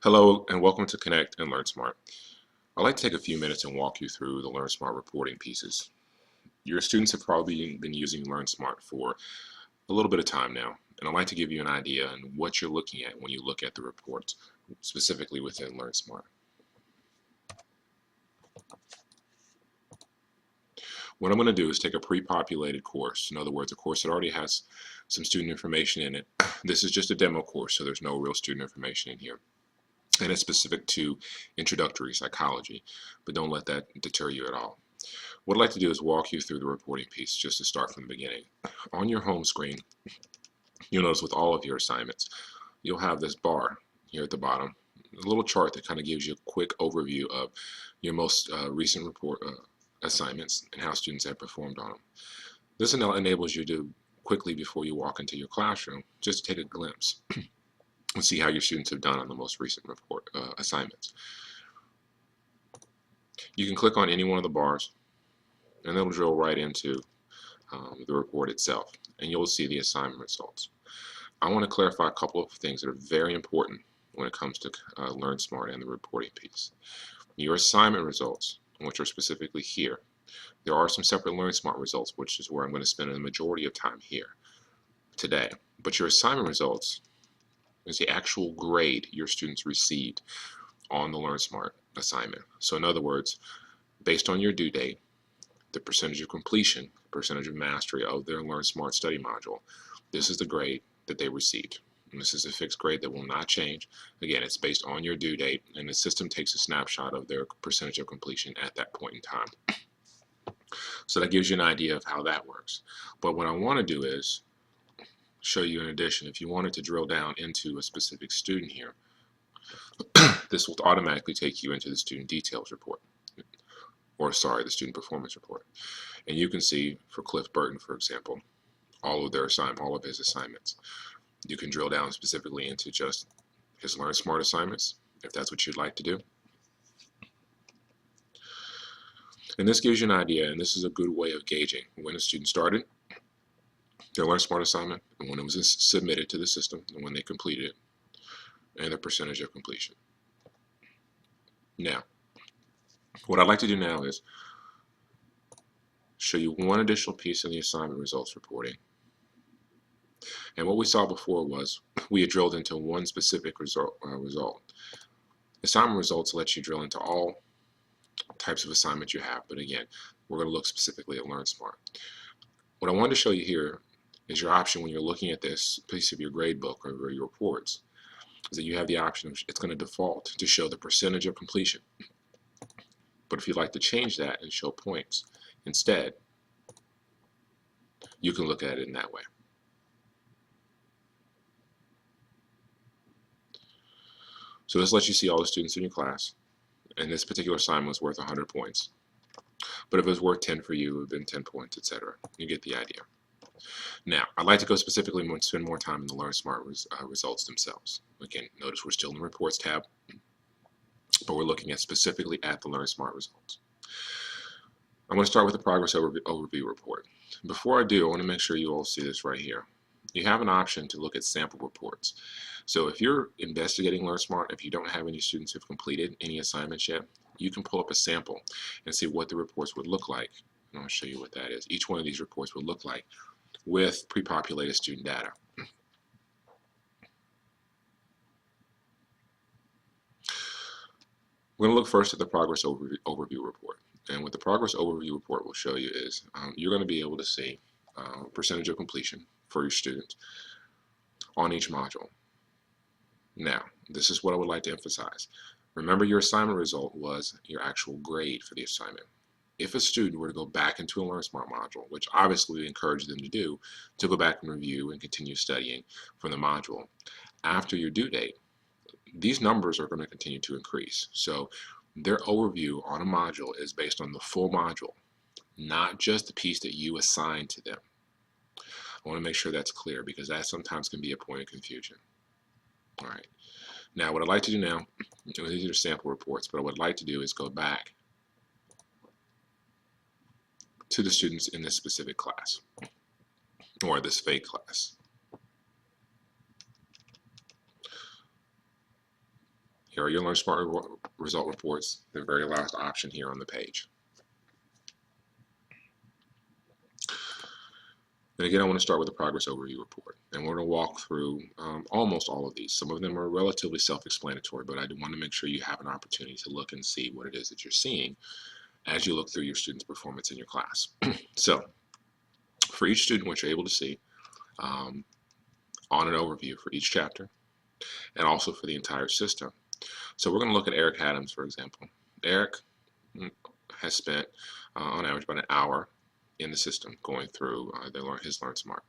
Hello and welcome to Connect and LearnSmart. I'd like to take a few minutes and walk you through the LearnSmart reporting pieces. Your students have probably been using LearnSmart for a little bit of time now, and I'd like to give you an idea on what you're looking at when you look at the reports, specifically within LearnSmart. What I'm going to do is take a pre-populated course, in other words, a course that already has some student information in it. This is just a demo course, so there's no real student information in here. And it's specific to introductory psychology, but don't let that deter you at all. What I'd like to do is walk you through the reporting piece just to start from the beginning. On your home screen, you'll notice with all of your assignments, you'll have this bar here at the bottom, a little chart that kind of gives you a quick overview of your most recent report assignments and how students have performed on them. This enables you to quickly, before you walk into your classroom, just take a glimpse and see how your students have done on the most recent report assignments. You can click on any one of the bars and it'll drill right into the report itself, and you'll see the assignment results. I want to clarify a couple of things that are very important when it comes to LearnSmart and the reporting piece. Your assignment results, which are specifically here, there are some separate LearnSmart results, which is where I'm going to spend the majority of time here today. But your assignment results is the actual grade your students received on the LearnSmart assignment. So in other words, based on your due date, the percentage of completion, percentage of mastery of their LearnSmart study module, this is the grade that they received. And this is a fixed grade that will not change. Again, it's based on your due date, and the system takes a snapshot of their percentage of completion at that point in time. So that gives you an idea of how that works. But what I want to do is show you in addition, if you wanted to drill down into a specific student here, this will automatically take you into the student details report, or sorry, the student performance report. And you can see for Cliff Burton, for example, all of his assignments. You can drill down specifically into just his LearnSmart assignments, if that's what you'd like to do. And this gives you an idea, and this is a good way of gauging when a student started their LearnSmart assignment, and when it was submitted to the system, and when they completed it, and the percentage of completion. Now, what I'd like to do now is show you one additional piece in the assignment results reporting. And what we saw before was we had drilled into one specific result. Assignment results let you drill into all types of assignments you have, but again, we're going to look specifically at LearnSmart. What I wanted to show you here is your option when you're looking at this piece of your grade book or your reports, is that you have the option of, it's going to default to show the percentage of completion. But if you'd like to change that and show points instead, you can look at it in that way. So this lets you see all the students in your class, and this particular assignment was worth 100 points. But if it was worth 10 for you, it would have been 10 points, etc. You get the idea. Now, I'd like to go specifically and spend more time in the LearnSmart results themselves. Again, notice we're still in the Reports tab, but we're looking at specifically at the LearnSmart results. I'm going to start with the progress overview report. Before I do, I want to make sure you all see this right here. You have an option to look at sample reports. So if you're investigating LearnSmart, if you don't have any students who've completed any assignments yet, you can pull up a sample and see what the reports would look like. And I'll show you what that is. Each one of these reports would look like with pre-populated student data. We're going to look first at the progress overview report. And what the progress overview report will show you is you're going to be able to see percentage of completion for your students on each module. Now, this is what I would like to emphasize. Remember, your assignment result was your actual grade for the assignment. If a student were to go back into a LearnSmart module, which obviously we encourage them to do, to go back and review and continue studying from the module, after your due date, these numbers are going to continue to increase. So their overview on a module is based on the full module, not just the piece that you assign to them. I want to make sure that's clear because that sometimes can be a point of confusion. All right. Now, what I'd like to do now, these are sample reports, but what I'd like to do is go back to the students in this specific class, or this fake class. Here are your LearnSmart result reports, the very last option here on the page. And again, I want to start with the progress overview report. And we're going to walk through almost all of these. Some of them are relatively self-explanatory, but I do want to make sure you have an opportunity to look and see what it is that you're seeing as you look through your students' performance in your class. So for each student, what you're able to see on an overview for each chapter, and also for the entire system. So we're going to look at Eric Adams, for example. Eric has spent, on average, about an hour in the system going through his LearnSmart.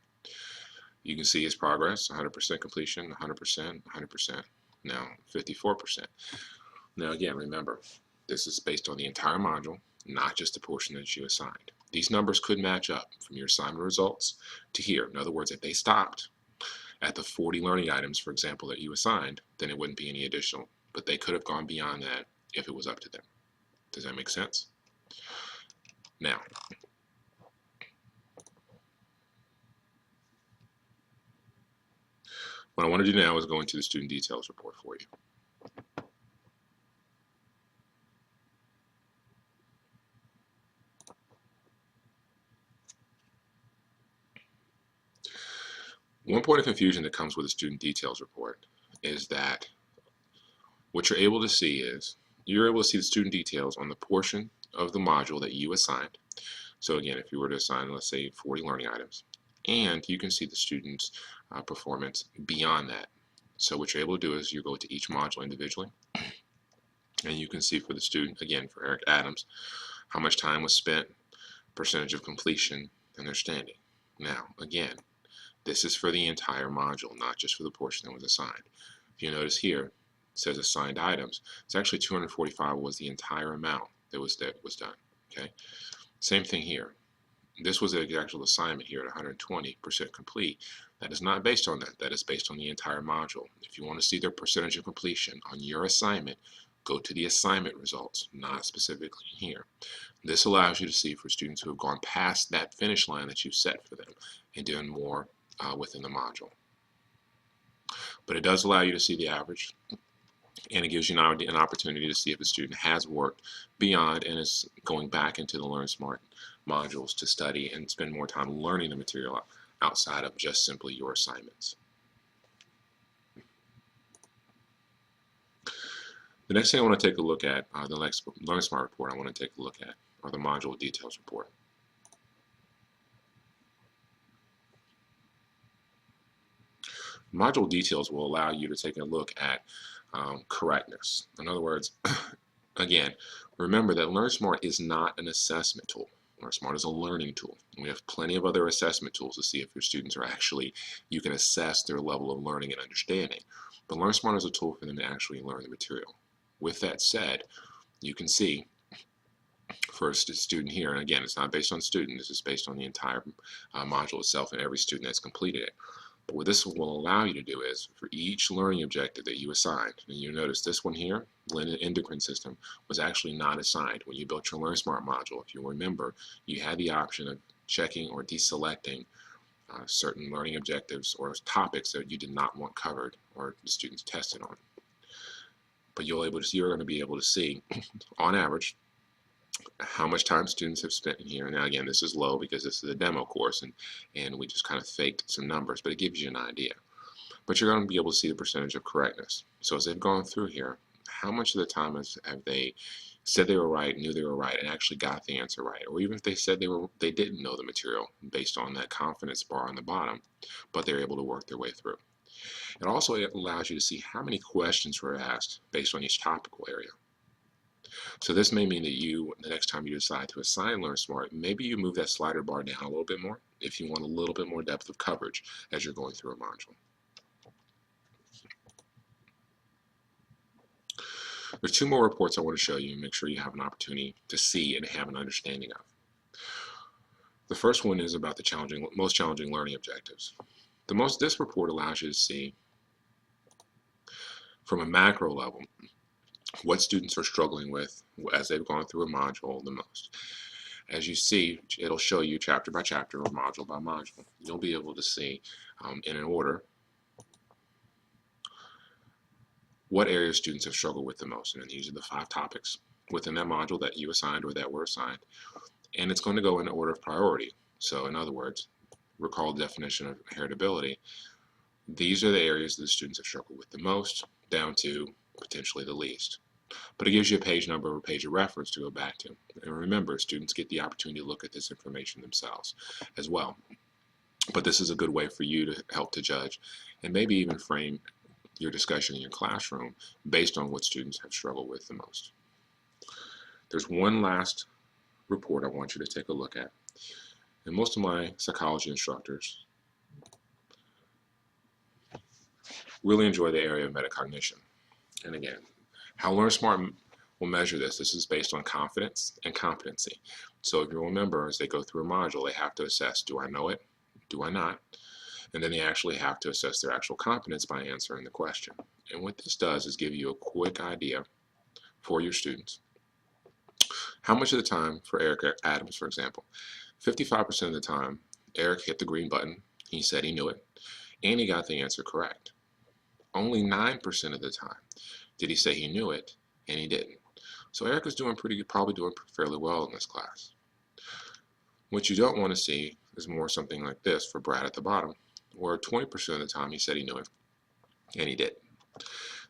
You can see his progress: 100% completion, 100%, 100%, now 54%. Now again, remember, this is based on the entire module, not just the portion that you assigned. These numbers could match up from your assignment results to here. In other words, if they stopped at the 40 learning items, for example, that you assigned, then it wouldn't be any additional, but they could have gone beyond that if it was up to them. Does that make sense? Now, what I want to do now is go into the student details report for you. One point of confusion that comes with a student details report is that what you're able to see is you're able to see the student details on the portion of the module that you assigned. So again, if you were to assign, let's say, 40 learning items, and you can see the student's performance beyond that. So what you're able to do is you go to each module individually, and you can see for the student, again, for Eric Adams, how much time was spent, percentage of completion, and their standing. Now, again, this is for the entire module, not just for the portion that was assigned. If you notice here, it says assigned items. It's actually 245 was the entire amount that was done. Okay. Same thing here. This was the actual assignment here at 120% complete. That is not based on that. That is based on the entire module. If you want to see their percentage of completion on your assignment, go to the assignment results, not specifically here. This allows you to see for students who have gone past that finish line that you've set for them and doing more within the module. But it does allow you to see the average, and it gives you an opportunity to see if a student has worked beyond and is going back into the LearnSmart modules to study and spend more time learning the material outside of just simply your assignments. The next thing I want to take a look at, the next LearnSmart report I want to take a look at, are the module details report. Module details will allow you to take a look at correctness. In other words, again, remember that LearnSmart is not an assessment tool. LearnSmart is a learning tool. And we have plenty of other assessment tools to see if your students are actually, you can assess their level of learning and understanding. But LearnSmart is a tool for them to actually learn the material. With that said, you can see for a student here, and again, it's not based on student, this is based on the entire module itself and every student that's completed it. But what this will allow you to do is, for each learning objective that you assigned, and you notice this one here, endocrine system, was actually not assigned. When you built your LearnSmart module, if you remember, you had the option of checking or deselecting certain learning objectives or topics that you did not want covered or the students tested on. But you're going to be able to see, on average, how much time students have spent in here. Now again, this is low because this is a demo course and we just kind of faked some numbers, but it gives you an idea. But you're going to be able to see the percentage of correctness. So as they've gone through here, how much of the time have they said they were right, knew they were right, and actually got the answer right? Or even if they said they didn't know the material based on that confidence bar on the bottom, but they're able to work their way through. It also allows you to see how many questions were asked based on each topical area. So this may mean that the next time you decide to assign LearnSmart, maybe you move that slider bar down a little bit more if you want a little bit more depth of coverage as you're going through a module. There's two more reports I want to show you and make sure you have an opportunity to see and have an understanding of. The first one is about the most challenging learning objectives. This report allows you to see from a macro level what students are struggling with as they've gone through a module the most. As you see, it'll show you chapter by chapter or module by module. You'll be able to see in an order what areas students have struggled with the most. And these are the 5 topics within that module that you assigned or that were assigned. And it's going to go in order of priority. So in other words, recall the definition of heritability. These are the areas that the students have struggled with the most, down to potentially the least. But it gives you a page number or a page of reference to go back to. And remember, students get the opportunity to look at this information themselves as well. But this is a good way for you to help to judge and maybe even frame your discussion in your classroom based on what students have struggled with the most. There's one last report I want you to take a look at. And most of my psychology instructors really enjoy the area of metacognition. And again, how LearnSmart will measure this. This is based on confidence and competency. So if you remember, as they go through a module, they have to assess, do I know it? Do I not? And then they actually have to assess their actual competence by answering the question. And what this does is give you a quick idea for your students. How much of the time, for Eric Adams, for example, 55% of the time, Eric hit the green button, he said he knew it, and he got the answer correct. Only 9% of the time did he say he knew it, and he didn't. So Eric is doing probably doing fairly well in this class. What you don't want to see is more something like this for Brad at the bottom, where 20% of the time he said he knew it, and he did.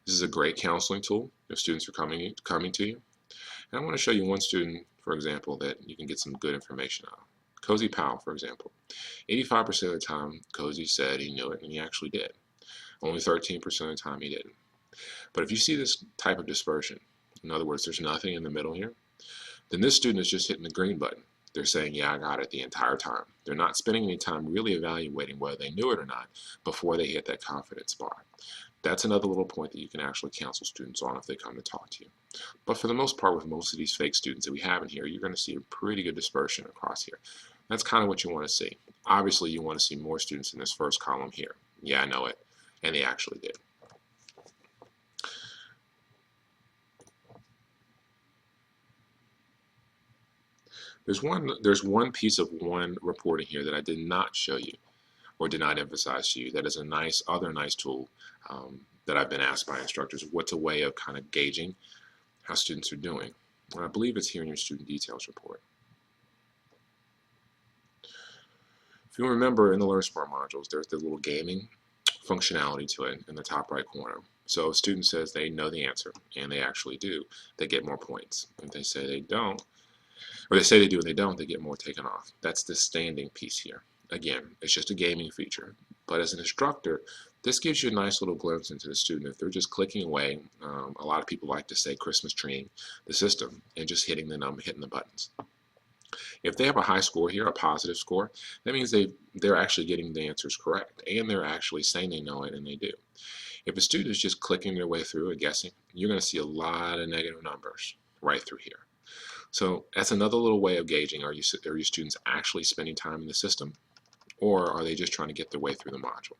This is a great counseling tool if students are coming to you. And I want to show you one student, for example, that you can get some good information on. Cozy Powell, for example. 85% of the time, Cozy said he knew it, and he actually did. Only 13% of the time he didn't. But if you see this type of dispersion, in other words, there's nothing in the middle here, then this student is just hitting the green button. They're saying, yeah, I got it the entire time. They're not spending any time really evaluating whether they knew it or not before they hit that confidence bar. That's another little point that you can actually counsel students on if they come to talk to you. But for the most part, with most of these fake students that we have in here, you're going to see a pretty good dispersion across here. That's kind of what you want to see. Obviously, you want to see more students in this first column here. Yeah, I know it. And they actually did. There's one piece of one reporting here that I did not show you or did not emphasize to you. That is a other nice tool that I've been asked by instructors. What's a way of kind of gauging how students are doing? And I believe it's here in your student details report. If you remember in the LearnSmart modules, there's the little gaming functionality to it in the top right corner. So if a student says they know the answer, and they actually do, they get more points. If they say they don't, or they say they do and they don't, they get more taken off. That's the standing piece here. Again, it's just a gaming feature. But as an instructor, this gives you a nice little glimpse into the student. If they're just clicking away, a lot of people like to say Christmas treeing the system and just hitting the buttons. If they have a high score here, a positive score, that means they're actually getting the answers correct, and they're actually saying they know it, and they do. If a student is just clicking their way through and guessing, you're going to see a lot of negative numbers right through here. So that's another little way of gauging, are your students actually spending time in the system, or are they just trying to get their way through the module?